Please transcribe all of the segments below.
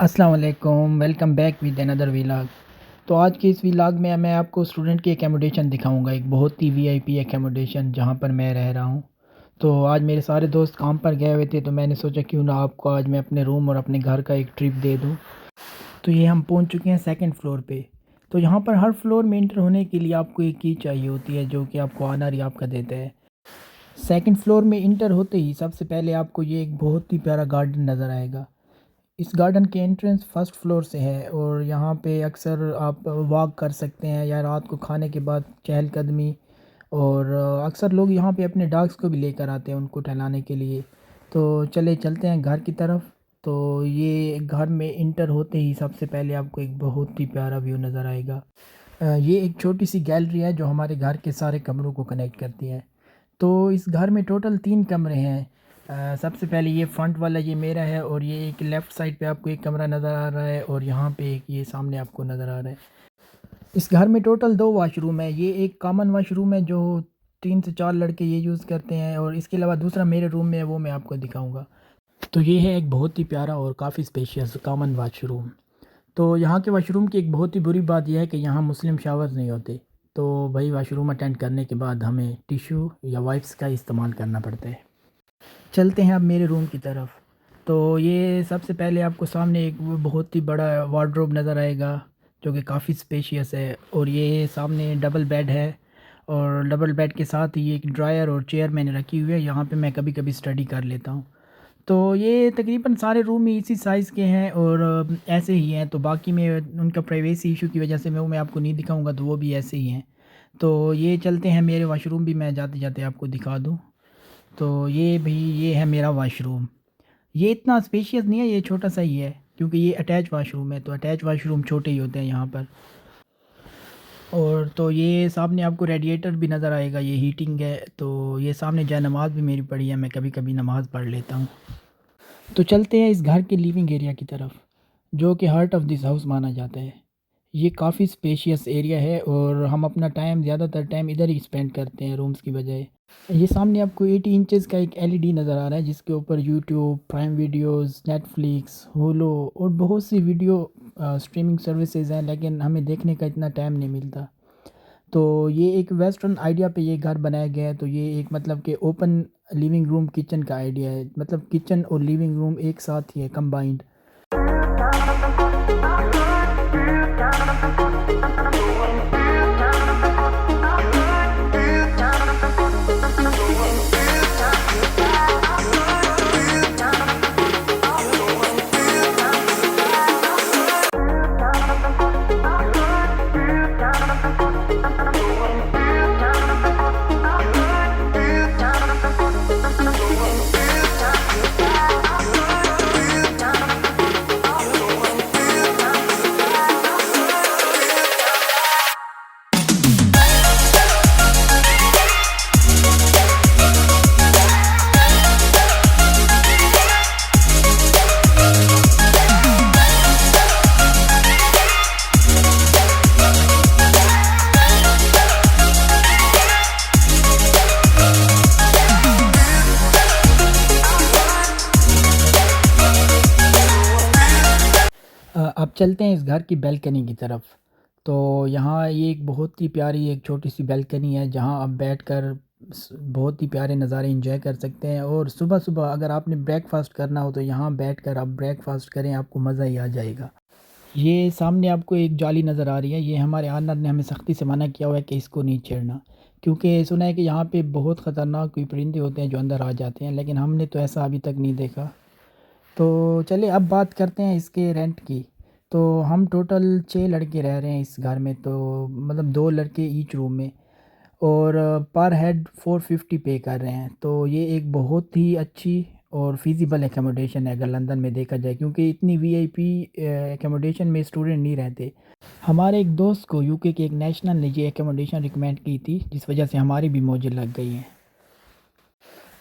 अस्सलाम वालेकुम, welcome back with another vlog. तो आज के इस व्लॉग में मैं आपको स्टूडेंट की एकोमोडेशन दिखाऊंगा, एक बहुत ही वीआईपी एकोमोडेशन जहां पर मैं रह रहा हूं। तो आज मेरे सारे दोस्त काम पर गए हुए थे, तो मैंने सोचा क्यों ना आपको आज मैं अपने रूम और अपने घर का एक ट्रिप दे दूं। तो ये हम पहुंच चुके हैं सेकंड फ्लोर पे। तो यहाँ पर हर फ्लोर में इंटर होने के लिए आपको एक की चाहिए होती है, जो कि आपको ऑनर ही आपका देता है। सेकंड फ्लोर में इंटर होते ही सबसे पहले आपको ये एक बहुत ही प्यारा गार्डन नज़र आएगा। इस गार्डन की एंट्रेंस फर्स्ट फ्लोर से है और यहाँ पे अक्सर आप वॉक कर सकते हैं या रात को खाने के बाद चहलकदमी। और अक्सर लोग यहाँ पे अपने डॉग्स को भी लेकर आते हैं उनको टहलाने के लिए। तो चले चलते हैं घर की तरफ। तो ये घर में इंटर होते ही सबसे पहले आपको एक बहुत ही प्यारा व्यू नज़र आएगा। ये एक छोटी सी गैलरी है जो हमारे घर के सारे कमरों को कनेक्ट करती है। तो इस घर में टोटल 3 कमरे हैं। सबसे पहले ये फ्रंट वाला ये मेरा है और ये एक लेफ़्ट साइड पे आपको एक कमरा नज़र आ रहा है और यहाँ पे एक ये सामने आपको नज़र आ रहा है। इस घर में टोटल 2 वॉशरूम है। ये एक कॉमन वॉशरूम है जो 3 से 4 लड़के ये यूज़ करते हैं और इसके अलावा दूसरा मेरे रूम में है, वो मैं आपको दिखाऊँगा। तो ये है एक बहुत ही प्यारा और काफ़ी स्पेशियस कॉमन वॉशरूम। तो यहाँ के वॉशरूम की एक बहुत ही बुरी बात यह है कि यहाँ मुस्लिम शावर्स नहीं होते। तो भाई वॉशरूम अटेंड करने के बाद हमें टिश्यू या वाइप्स का इस्तेमाल करना पड़ता है। चलते हैं अब मेरे रूम की तरफ। तो ये सबसे पहले आपको सामने एक वो बहुत ही बड़ा वार्डरोब नज़र आएगा जो कि काफ़ी स्पेशियस है और ये सामने डबल बेड है। और डबल बेड के साथ ही एक ड्रायर और चेयर मैंने रखी हुई है, यहाँ पे मैं कभी कभी स्टडी कर लेता हूँ। तो ये तकरीबन सारे रूम ही इसी साइज़ के हैं और ऐसे ही हैं। तो बाकी में उनका प्राइवेसी इशू की वजह से मैं आपको नहीं दिखाऊंगा, तो वो भी ऐसे ही हैं। तो ये चलते हैं मेरे वॉशरूम भी मैं जाते जाते आपको दिखा दूँ। तो ये भी ये है मेरा वॉशरूम। ये इतना स्पेशियस नहीं है, ये छोटा सा ही है क्योंकि ये अटैच वॉशरूम है। तो अटैच वॉशरूम छोटे ही होते हैं यहाँ पर। और तो ये सामने आपको रेडिएटर भी नज़र आएगा, ये हीटिंग है। तो ये सामने जय नमाज़ भी मेरी पड़ी है, मैं कभी कभी नमाज़ पढ़ लेता हूँ। तो चलते हैं इस घर के लिविंग एरिया की तरफ, जो कि हार्ट ऑफ दिस हाउस माना जाता है। ये काफ़ी स्पेशियस एरिया है और हम अपना टाइम ज़्यादातर टाइम इधर ही स्पेंड करते हैं रूम्स की बजाय। ये सामने आपको 80 इंचेस का एक एलईडी नज़र आ रहा है जिसके ऊपर यूट्यूब, प्राइम वीडियोस, नेटफ्लिक्स, होलो और बहुत सी वीडियो स्ट्रीमिंग सर्विसेज हैं, लेकिन हमें देखने का इतना टाइम नहीं मिलता। तो ये एक वेस्टर्न आइडिया पे ये घर बनाया गया है। तो ये एक मतलब कि ओपन लिविंग रूम किचन का आइडिया है, मतलब किचन और लिविंग रूम एक साथ ही है, कंबाइंड। अब चलते हैं इस घर की बैल्कनी की तरफ। तो यहाँ ये एक बहुत ही प्यारी एक छोटी सी बैल्कनी है जहाँ आप बैठकर बहुत ही प्यारे नज़ारे एंजॉय कर सकते हैं। और सुबह सुबह अगर आपने ब्रेकफास्ट करना हो तो यहाँ बैठकर आप ब्रेकफास्ट करें, आपको मज़ा ही आ जाएगा। ये सामने आपको एक जाली नज़र आ रही है, ये हमारे ऑनर ने हमें सख्ती से मना किया हुआ है कि इसको नहीं छेड़ना, क्योंकि सुना है कि यहाँ पे बहुत ख़तरनाक कोई परिंदे होते हैं जो अंदर आ जाते हैं, लेकिन हमने तो ऐसा अभी तक नहीं देखा। तो चलिए अब बात करते हैं इसके रेंट की। तो हम टोटल 6 लड़के रह रहे हैं इस घर में, तो मतलब 2 लड़के ईच रूम में। और पर हेड 450 पे कर रहे हैं। तो ये एक बहुत ही अच्छी और फिजिबल एकोमोडेशन है अगर लंदन में देखा जाए, क्योंकि इतनी वीआईपी एकोमोडेशन में स्टूडेंट नहीं रहते। हमारे एक दोस्त को यूके के एक नेशनल ने ये एकोमोडेशन रिकमेंड की थी, जिस वजह से हमारी भी मौजें लग गई हैं।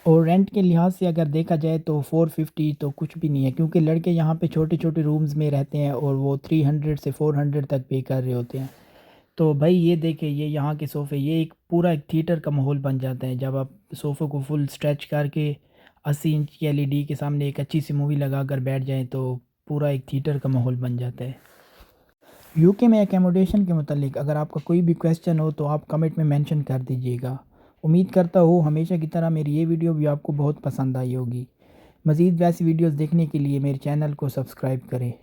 और रेंट के लिहाज से अगर देखा जाए तो 450 तो कुछ भी नहीं है, क्योंकि लड़के यहाँ पे छोटे छोटे रूम्स में रहते हैं और वो 300 से 400 तक पे कर रहे होते हैं। तो भाई ये देखे, ये यहाँ के सोफ़े, ये एक पूरा एक थिएटर का माहौल बन जाता है जब आप सोफ़े को फुल स्ट्रेच करके 80 इंच की एलईडी के सामने एक अच्छी सी मूवी लगा कर बैठ जाएं। तो पूरा एक थिएटर का माहौल बन जाता है। यूके में एकोमोडेशन के मुतालिक अगर आपका कोई भी क्वेश्चन हो तो आप कमेंट में मेंशन कर दीजिएगा। उम्मीद करता हूँ हमेशा की तरह मेरी ये वीडियो भी आपको बहुत पसंद आई होगी। मज़ीद वैसी वीडियोस देखने के लिए मेरे चैनल को सब्सक्राइब करें।